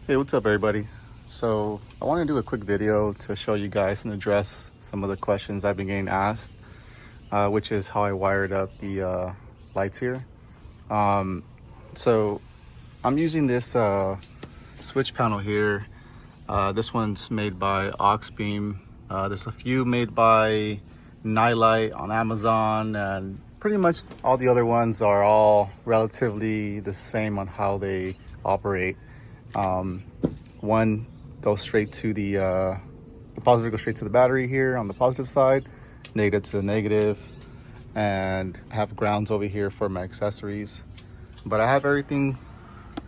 Hey, what's up, everybody? So I want to do a quick video to show you guys and address some of the questions I've been getting asked, which is how I wired up the lights here. So I'm using this switch panel here. This one's made by Oxbeam. There's a few made by Nightlight on Amazon, and pretty much all the other ones are all relatively the same on how they operate. One goes straight to the positive goes straight to the battery here on the positive side, negative to the negative, and I have grounds over here for my accessories. But I have everything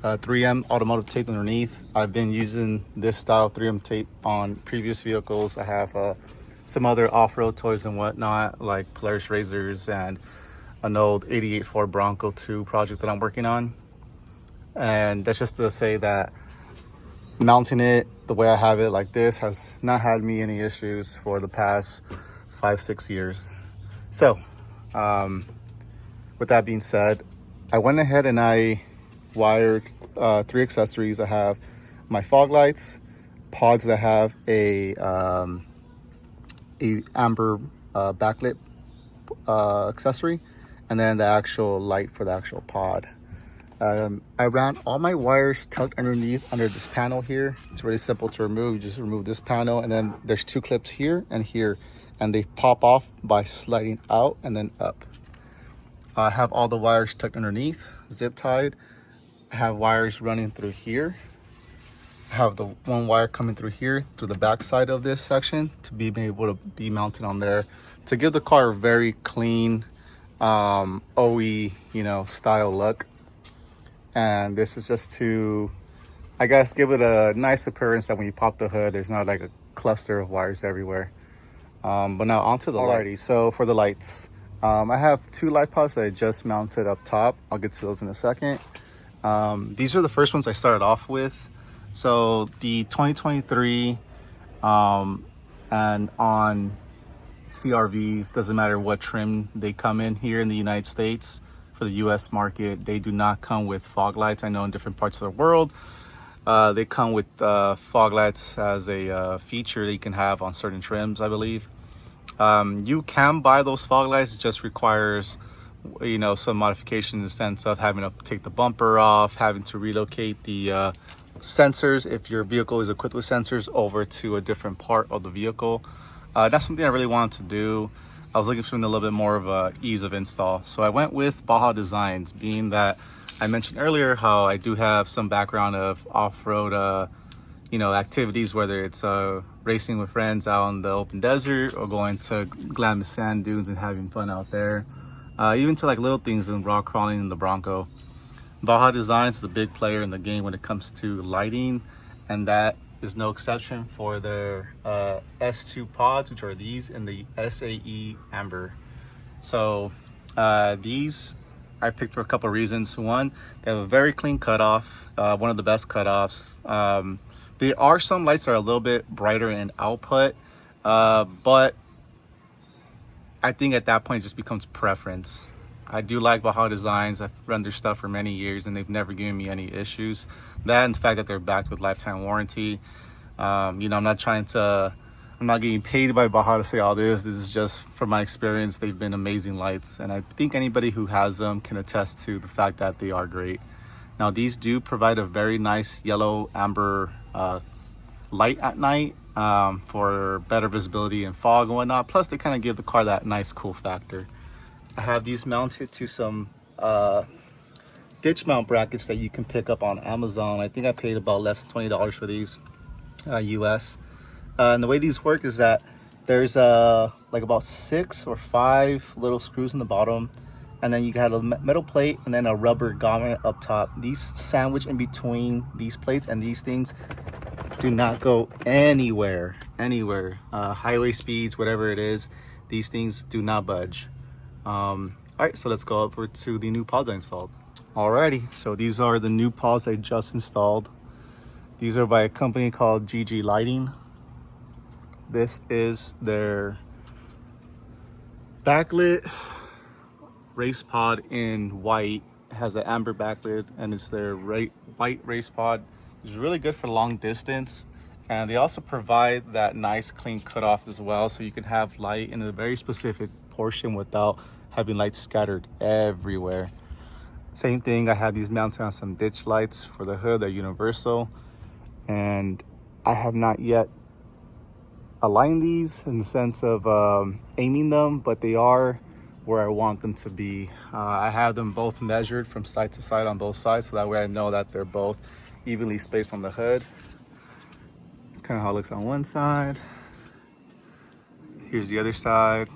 3M automotive tape underneath. I've been using this style 3M tape on previous vehicles. I have some other off-road toys and whatnot, like Polaris Razors and an old 88 Ford Bronco 2 project that I'm working on. And that's just to say that mounting it the way I have it like this has not had me any issues for the past 5-6 years. So with that being said, I went ahead and I wired 3 accessories. I have my fog lights, pods that have a amber backlit accessory, and then the actual light for the actual pod. I ran all my wires tucked underneath under this panel here. It's really simple to remove. You just remove this panel, and then there's 2 clips here and here, and they pop off by sliding out and then up. I have all the wires tucked underneath, zip tied. I have wires running through here. I have the one wire coming through here, through the back side of this section, to be able to be mounted on there, to give the car a very clean, OE, style look. And this is just to, I guess, give it a nice appearance that when you pop the hood, there's not like a cluster of wires everywhere. But now onto the lights. So for the lights, I have 2 light pods that I just mounted up top. I'll get to those in a second. These are the first ones I started off with. So the 2023 and on CRVs, doesn't matter what trim they come in here in the United States. For the US market, they do not come with fog lights. I know in different parts of the world, they come with fog lights as a feature that you can have on certain trims, I believe. You can buy those fog lights. It just requires, some modification in the sense of having to take the bumper off, having to relocate the sensors, if your vehicle is equipped with sensors, over to a different part of the vehicle. That's something I really wanted to do. I was looking for something a little bit more of a ease of install. So I went with Baja Designs, being that I mentioned earlier how I do have some background of off-road, activities, whether it's racing with friends out in the open desert or going to glamorous sand dunes and having fun out there. Even to like little things in rock crawling in the Bronco. Baja Designs is a big player in the game when it comes to lighting, and that is no exception for their S2 pods, which are these in the SAE Amber. So these I picked for a couple of reasons. One, they have a very clean cutoff, one of the best cutoffs. There are some lights that are a little bit brighter in output, but I think at that point it just becomes preference. I do like Baja Designs. I've run their stuff for many years and they've never given me any issues. That and the fact that they're backed with lifetime warranty. I'm not getting paid by Baja to say all this. This is just from my experience. They've been amazing lights, and I think anybody who has them can attest to the fact that they are great. Now these do provide a very nice yellow amber light at night for better visibility and fog and whatnot. Plus they kind of give the car that nice cool factor. I have these mounted to some ditch mount brackets that you can pick up on Amazon. I think I paid about less than $20 for these US. And the way these work is that there's like about 6 or 5 little screws in the bottom, and then you have a metal plate and then a rubber grommet up top. These sandwich in between these plates, and these things do not go anywhere. Highway speeds, whatever it is, these things do not budge. All right, so let's go over to the new pods I installed. Alrighty, so these are the new pods I just installed. These are by a company called GG Lighting. This is their backlit race pod in white. It has an amber backlit, and it's their white race pod It's really good for long distance, and they also provide that nice clean cutoff as well, so you can have light in a very specific portion without having lights scattered everywhere. Same thing, I had these mounted on some ditch lights for the hood. They're universal, and I have not yet aligned these in the sense of aiming them, but they are where I want them to be. I have them both measured from side to side on both sides, so that way I know that they're both evenly spaced on the hood. It's kind of how it looks on one side. Here's the other side.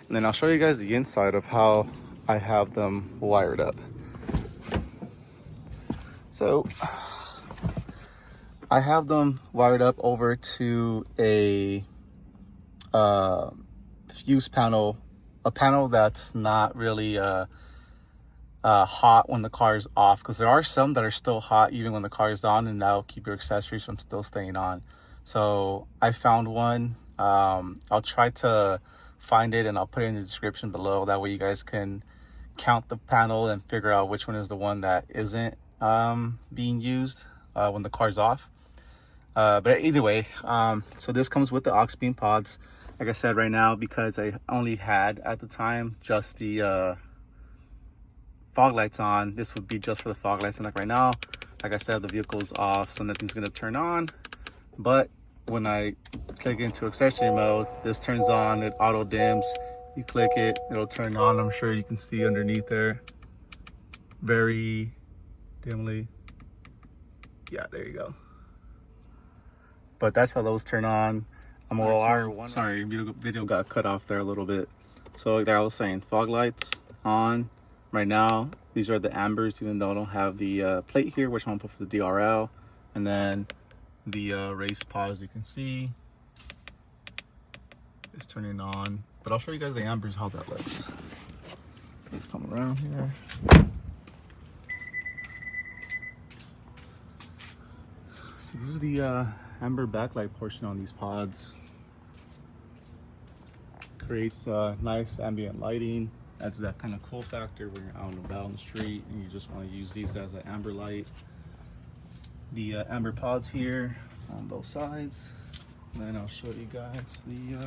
And then I'll show you guys the inside of how I have them wired up. So I have them wired up over to a fuse panel, a panel that's not really hot when the car is off, because there are some that are still hot even when the car is on, and that'll keep your accessories from still staying on. So I found one. I'll try to find it and I'll put it in the description below. That way you guys can count the panel and figure out which one is the one that isn't being used when the car's off. But either way, so this comes with the aux beam pods. Like I said, right now, because I only had at the time just the fog lights on, this would be just for the fog lights. And like right now, like I said, the vehicle's off, so nothing's gonna turn on. But when I click into accessory mode, this turns on, it auto dims. You click it, it'll turn on. I'm sure you can see underneath there, very dimly. Yeah, there you go. But that's how those turn on. Sorry, video got cut off there a little bit. So like I was saying, fog lights on. Right now, these are the ambers, even though I don't have the plate here, which I'm gonna put for the DRL. And then the race pause, you can see is turning on. But I'll show you guys the ambers, how that looks. Let's come around here. So this is the amber backlight portion on these pods. Creates nice ambient lighting. Adds that kind of cool factor when you're out and about on the street and you just want to use these as an amber light. The amber pods here on both sides. And then I'll show you guys the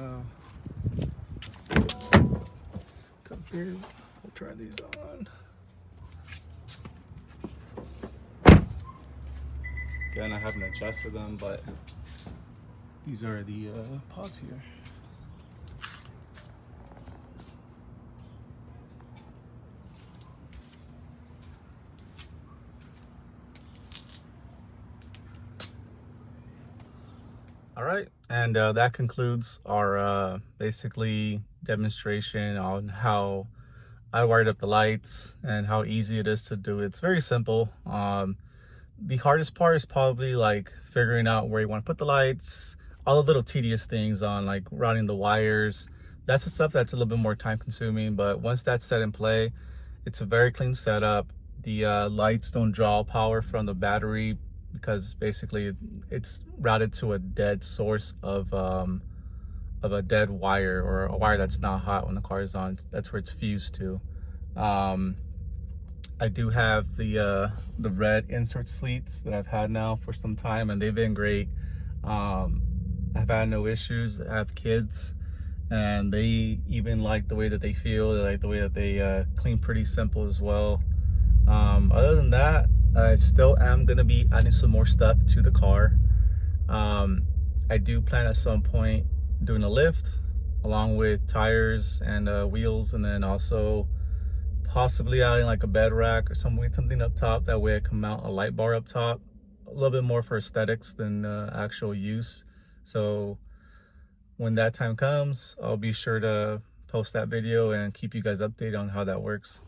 come here. We'll try these on. Again, I haven't adjusted them, but these are the pods here. All right, and that concludes our basically demonstration on how I wired up the lights and how easy it is to do. It's very simple. The hardest part is probably like figuring out where you want to put the lights, all the little tedious things on like routing the wires. That's the stuff that's a little bit more time consuming, but once that's set in play, it's a very clean setup. The lights don't draw power from the battery because basically it's routed to a dead source of a dead wire, or a wire that's not hot when the car is on. That's where it's fused to. I do have the red insert sleeves that I've had now for some time, and they've been great. I've had no issues. I have kids, and they even like the way that they feel. They like the way that they clean pretty simple as well. Other than that, I still am going to be adding some more stuff to the car. I do plan at some point doing a lift along with tires and wheels, and then also possibly adding like a bed rack or something up top. That way I can mount a light bar up top. A little bit more for aesthetics than actual use. So when that time comes, I'll be sure to post that video and keep you guys updated on how that works.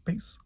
Peace.